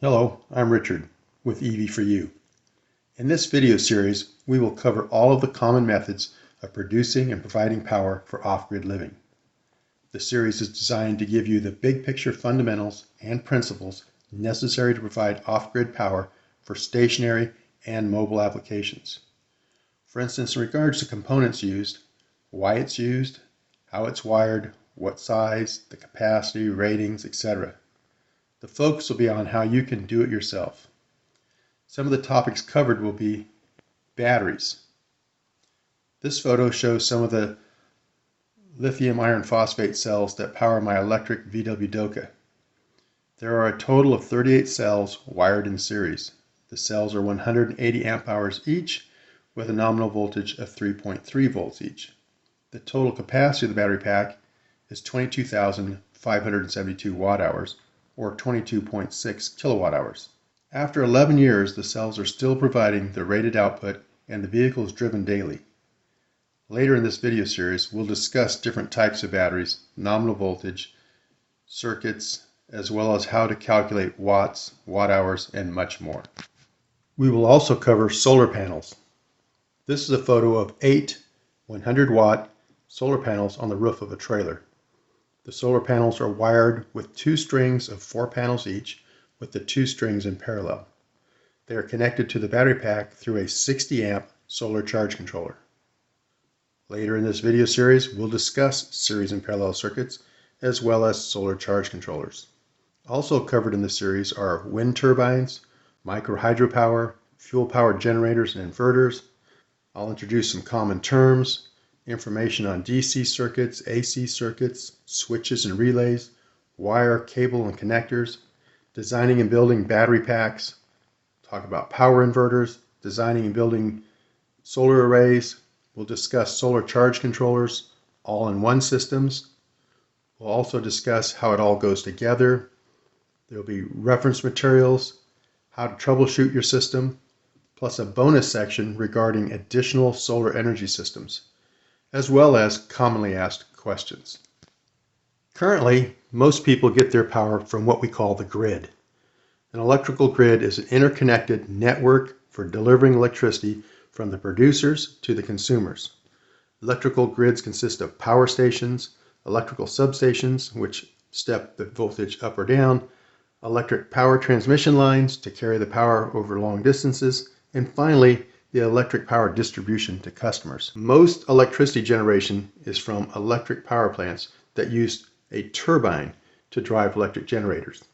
Hello, I'm Richard with EV4U. In this video series, we will cover all of the common methods of producing and providing power for off-grid living. The series is designed to give you the big picture fundamentals and principles necessary to provide off-grid power for stationary and mobile applications. For instance, in regards to components used, why it's used, how it's wired, what size, the capacity, ratings, etc. The focus will be on how you can do it yourself. Some of the topics covered will be batteries. This photo shows some of the lithium iron phosphate cells that power my electric VW Doka. There are a total of 38 cells wired in series. The cells are 180 amp hours each with a nominal voltage of 3.3 volts each. The total capacity of the battery pack is 22,572 watt hours, or 22.6 kilowatt hours. After 11 years, the cells are still providing the rated output and the vehicle is driven daily. Later in this video series, we'll discuss different types of batteries, nominal voltage, circuits, as well as how to calculate watts, watt hours, and much more. We will also cover solar panels. This is a photo of 8 100-watt solar panels on the roof of a trailer. The solar panels are wired with 2 strings of 4 panels each, with the 2 strings in parallel. They are connected to the battery pack through a 60 amp solar charge controller. Later in this video series, we'll discuss series and parallel circuits, as well as solar charge controllers. Also covered in this series are wind turbines, micro-hydropower, fuel-powered generators and inverters. I'll introduce some common terms, information on DC circuits, AC circuits, switches and relays, wire, cable, and connectors, designing and building battery packs, talk about power inverters, designing and building solar arrays. We'll discuss solar charge controllers, all-in-one systems. We'll also discuss how it all goes together. There'll be reference materials, how to troubleshoot your system, plus a bonus section regarding additional solar energy systems, as well as commonly asked questions. Currently, most people get their power from what we call the grid. An electrical grid is an interconnected network for delivering electricity from the producers to the consumers. Electrical grids consist of power stations, electrical substations, which step the voltage up or down, electric power transmission lines to carry the power over long distances, and finally, the electric power distribution to customers. Most electricity generation is from electric power plants that use a turbine to drive electric generators.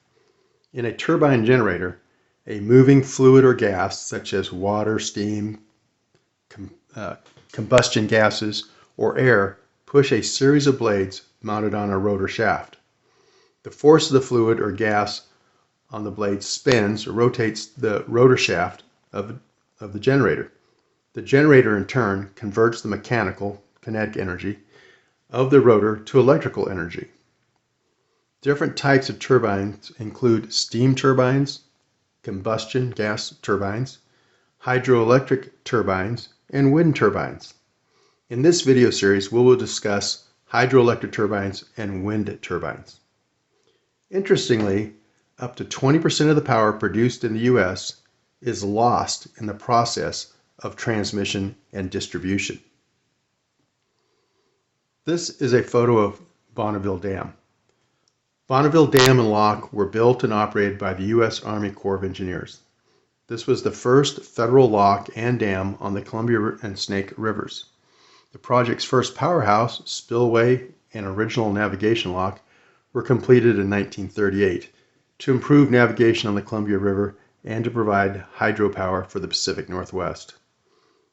In a turbine generator, a moving fluid or gas, such as water, steam, combustion gases, or air, push a series of blades mounted on a rotor shaft. The force of the fluid or gas on the blade spins or rotates the rotor shaft of the generator. The generator in turn converts the mechanical, kinetic energy of the rotor to electrical energy. Different types of turbines include steam turbines, combustion gas turbines, hydroelectric turbines, and wind turbines. In this video series, we will discuss hydroelectric turbines and wind turbines. Interestingly, up to 20% of the power produced in the U.S. is lost in the process of transmission and distribution. This is a photo of Bonneville Dam. Bonneville Dam and Lock were built and operated by the U.S. Army Corps of Engineers. This was the first federal lock and dam on the Columbia and Snake Rivers. The project's first powerhouse, spillway, and original navigation lock were completed in 1938 to improve navigation on the Columbia River and to provide hydropower for the Pacific Northwest.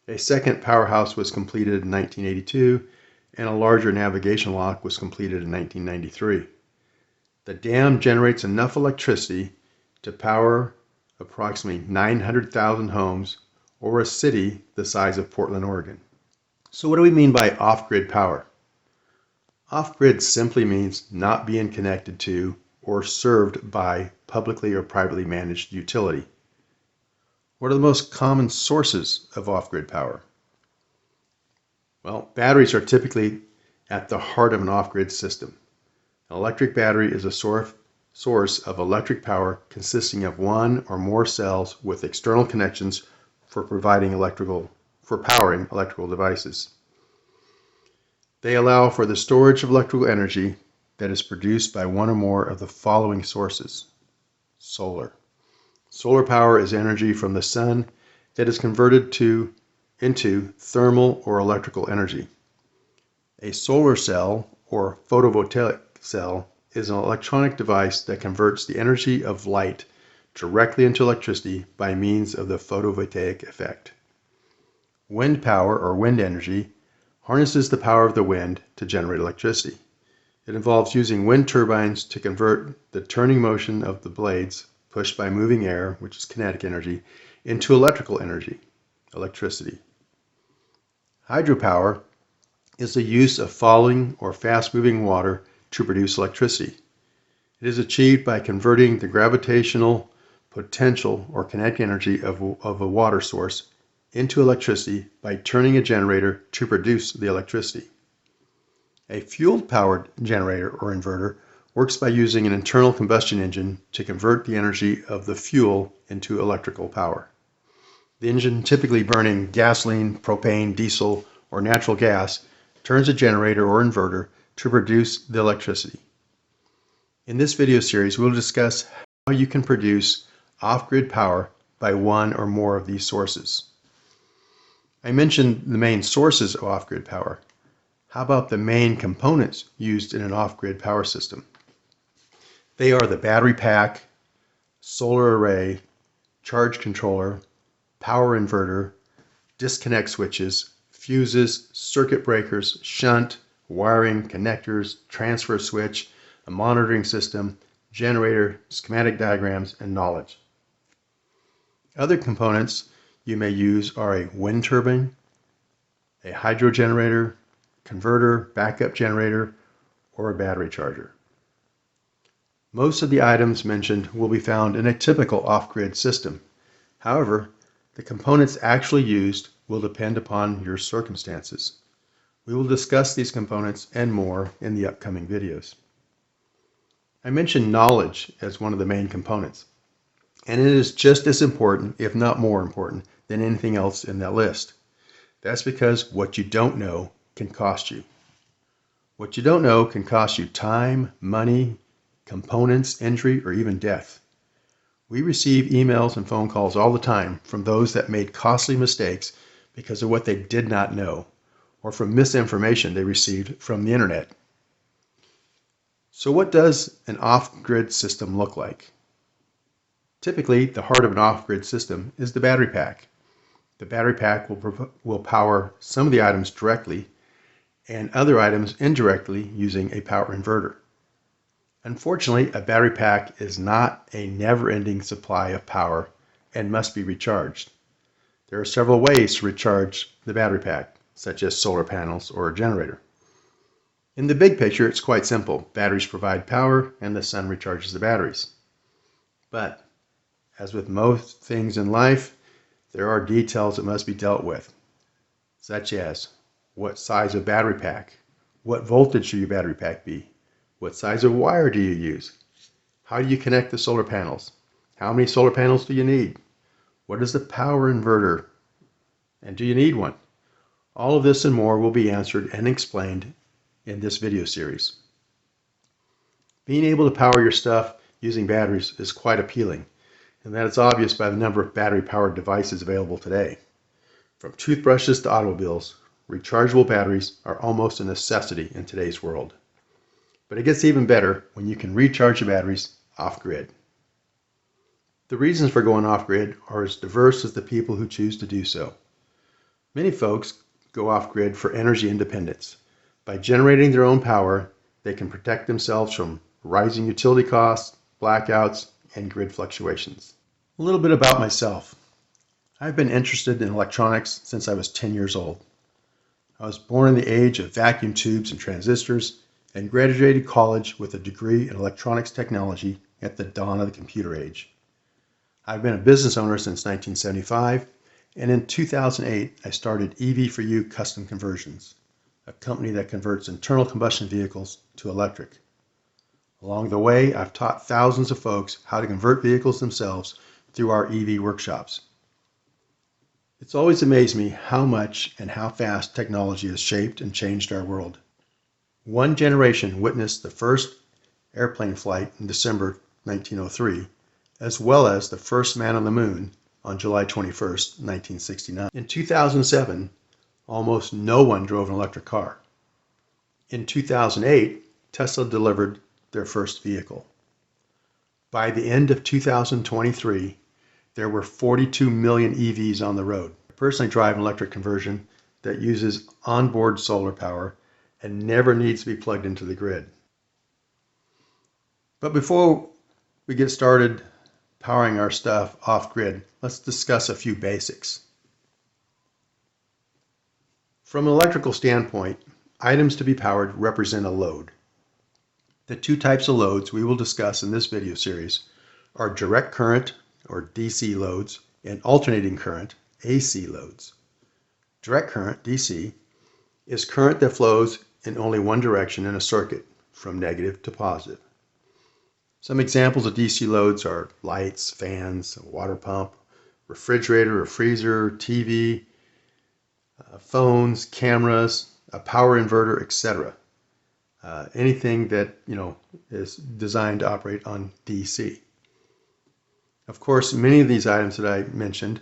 A second powerhouse was completed in 1982, and a larger navigation lock was completed in 1993. The dam generates enough electricity to power approximately 900,000 homes, or a city the size of Portland, Oregon. So what do we mean by off-grid power? Off-grid simply means not being connected to or served by publicly or privately managed utility. What are the most common sources of off-grid power? Well, batteries are typically at the heart of an off-grid system. An electric battery is a source source of electric power consisting of one or more cells with external connections for powering electrical devices. They allow for the storage of electrical energy that is produced by one or more of the following sources. Solar. Solar power is energy from the sun that is converted into thermal or electrical energy. A solar cell or photovoltaic cell is an electronic device that converts the energy of light directly into electricity by means of the photovoltaic effect. Wind power or wind energy harnesses the power of the wind to generate electricity. It involves using wind turbines to convert the turning motion of the blades pushed by moving air, which is kinetic energy, into electrical energy, electricity. Hydropower is the use of falling or fast-moving water to produce electricity. It is achieved by converting the gravitational potential or kinetic energy of a water source into electricity by turning a generator to produce the electricity. A fuel-powered generator or inverter works by using an internal combustion engine to convert the energy of the fuel into electrical power. The engine, typically burning gasoline, propane, diesel, or natural gas, turns a generator or inverter to produce the electricity. In this video series, we'll discuss how you can produce off-grid power by one or more of these sources. I mentioned the main sources of off-grid power. How about the main components used in an off-grid power system? They are the battery pack, solar array, charge controller, power inverter, disconnect switches, fuses, circuit breakers, shunt, wiring, connectors, transfer switch, a monitoring system, generator, schematic diagrams, and knowledge. Other components you may use are a wind turbine, a hydro generator, converter, backup generator, or a battery charger. Most of the items mentioned will be found in a typical off-grid system. However, the components actually used will depend upon your circumstances. We will discuss these components and more in the upcoming videos. I mentioned knowledge as one of the main components, and it is just as important, if not more important, than anything else in that list. That's because what you don't know can cost you. What you don't know can cost you time, money, components, injury, or even death. We receive emails and phone calls all the time from those that made costly mistakes because of what they did not know, or from misinformation they received from the internet. So what does an off-grid system look like? Typically, the heart of an off-grid system is the battery pack. The battery pack will power some of the items directly and other items indirectly using a power inverter. Unfortunately, a battery pack is not a never-ending supply of power and must be recharged. There are several ways to recharge the battery pack, such as solar panels or a generator. In the big picture, it's quite simple. Batteries provide power and the sun recharges the batteries. But, as with most things in life, there are details that must be dealt with, such as what size of battery pack, what voltage should your battery pack be, what size of wire do you use, how do you connect the solar panels, how many solar panels do you need, what is the power inverter, and do you need one? All of this and more will be answered and explained in this video series. Being able to power your stuff using batteries is quite appealing, and that is obvious by the number of battery-powered devices available today. From toothbrushes to automobiles, rechargeable batteries are almost a necessity in today's world. But it gets even better when you can recharge your batteries off-grid. The reasons for going off-grid are as diverse as the people who choose to do so. Many folks go off-grid for energy independence. By generating their own power, they can protect themselves from rising utility costs, blackouts, and grid fluctuations. A little bit about myself. I've been interested in electronics since I was 10 years old. I was born in the age of vacuum tubes and transistors and graduated college with a degree in electronics technology at the dawn of the computer age. I've been a business owner since 1975, and in 2008 I started EV4U Custom Conversions, a company that converts internal combustion vehicles to electric. Along the way, I've taught thousands of folks how to convert vehicles themselves through our EV workshops. It's always amazed me how much and how fast technology has shaped and changed our world. One generation witnessed the first airplane flight in December 1903, as well as the first man on the moon on July 21st, 1969. In 2007, almost no one drove an electric car. In 2008, Tesla delivered their first vehicle. By the end of 2023, there were 42 million EVs on the road. I personally drive an electric conversion that uses onboard solar power and never needs to be plugged into the grid. But before we get started powering our stuff off-grid, let's discuss a few basics. From an electrical standpoint, items to be powered represent a load. The two types of loads we will discuss in this video series are direct current, or DC loads, and alternating current, AC loads. Direct current, DC, is current that flows in only one direction in a circuit, from negative to positive. Some examples of DC loads are lights, fans, a water pump, refrigerator or freezer, TV, phones, cameras, a power inverter, etc. Anything that is designed to operate on DC. Of course, many of these items that I mentioned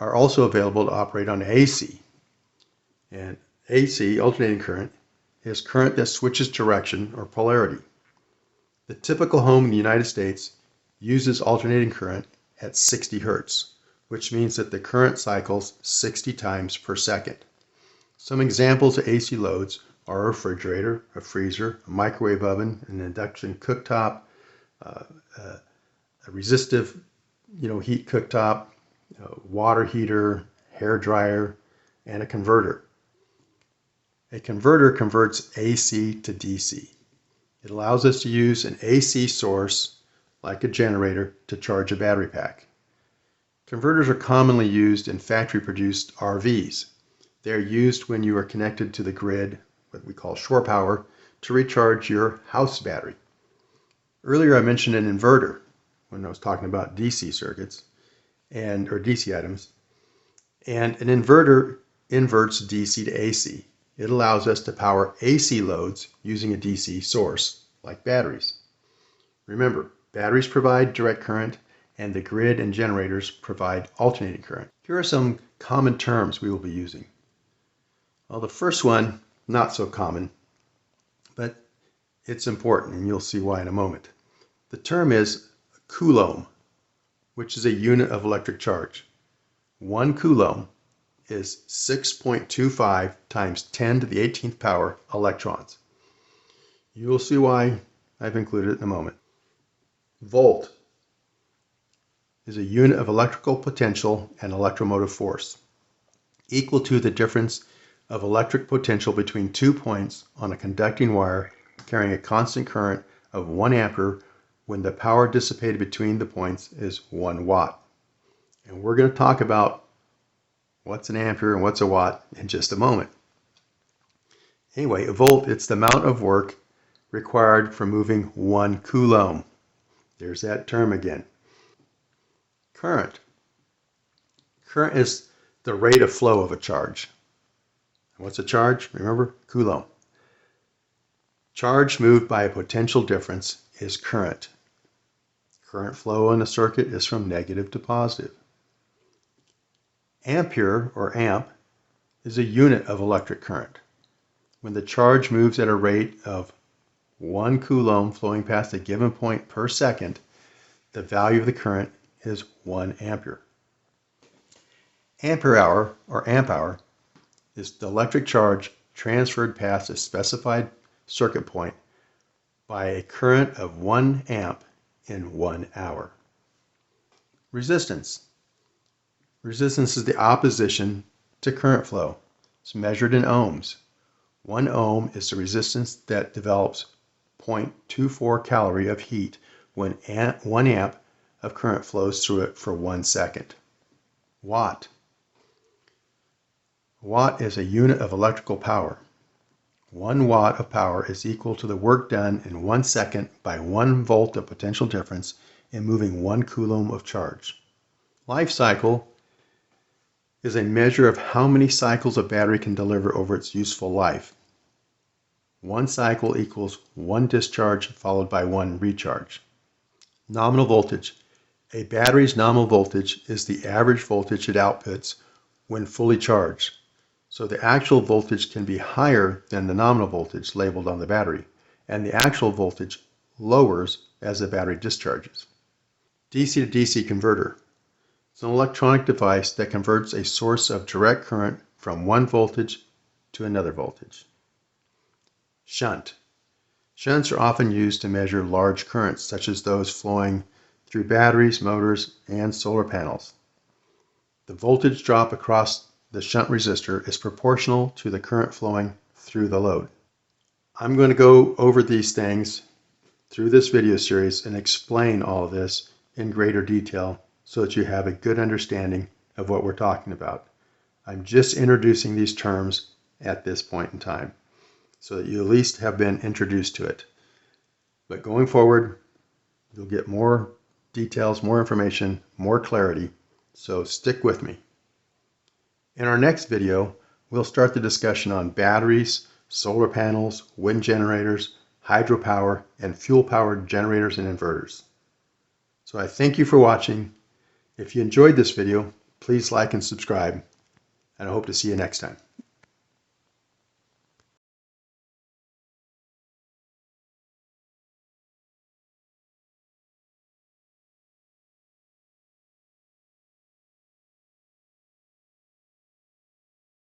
are also available to operate on AC. And AC, alternating current, is current that switches direction or polarity. The typical home in the United States uses alternating current at 60 Hertz, which means that the current cycles 60 times per second. Some examples of AC loads are a refrigerator, a freezer, a microwave oven, an induction cooktop, a resistive heat cooktop, water heater, hair dryer, and a converter. A converter converts AC to DC. It allows us to use an AC source, like a generator, to charge a battery pack. Converters are commonly used in factory-produced RVs. They are used when you are connected to the grid, what we call shore power, to recharge your house battery. Earlier I mentioned an inverter when I was talking about DC circuits or DC items. And an inverter inverts DC to AC. It allows us to power AC loads using a DC source, like batteries. Remember, batteries provide direct current, and the grid and generators provide alternating current. Here are some common terms we will be using. Well, the first one, not so common, but it's important, and you'll see why in a moment. The term is coulomb, which is a unit of electric charge. 1 coulomb is 6.25 times 10 to the 18th power electrons. You will see why I've included it in a moment. Volt is a unit of electrical potential and electromotive force, equal to the difference of electric potential between 2 points on a conducting wire carrying a constant current of 1 ampere when the power dissipated between the points is 1 watt. And we're going to talk about what's an ampere and what's a watt in just a moment. Anyway, a volt, it's the amount of work required for moving 1 coulomb. There's that term again. Current. Current is the rate of flow of a charge. What's a charge? Remember, coulomb. Charge moved by a potential difference is current. Current flow in a circuit is from negative to positive. Ampere, or amp, is a unit of electric current. When the charge moves at a rate of 1 coulomb flowing past a given point per second, the value of the current is 1 ampere. Ampere hour, or amp hour, is the electric charge transferred past a specified circuit point by a current of 1 amp in 1 hour. Resistance. Resistance is the opposition to current flow. It's measured in ohms. 1 ohm is the resistance that develops 0.24 calorie of heat when 1 amp of current flows through it for 1 second. Watt. Watt is a unit of electrical power. 1 watt of power is equal to the work done in 1 second by 1 volt of potential difference in moving 1 coulomb of charge. Life cycle is a measure of how many cycles a battery can deliver over its useful life. 1 cycle equals 1 discharge followed by 1 recharge. Nominal voltage. A battery's nominal voltage is the average voltage it outputs when fully charged. So the actual voltage can be higher than the nominal voltage labeled on the battery, and the actual voltage lowers as the battery discharges. DC to DC converter. It's an electronic device that converts a source of direct current from one voltage to another voltage. Shunt. Shunts are often used to measure large currents, such as those flowing through batteries, motors, and solar panels. The voltage drop across the shunt resistor is proportional to the current flowing through the load. I'm going to go over these things through this video series and explain all of this in greater detail so that you have a good understanding of what we're talking about. I'm just introducing these terms at this point in time so that you at least have been introduced to it. But going forward, you'll get more details, more information, more clarity, so stick with me. In our next video, we'll start the discussion on batteries, solar panels, wind generators, hydropower, and fuel-powered generators and inverters. So I thank you for watching. If you enjoyed this video, please like and subscribe, and I hope to see you next time.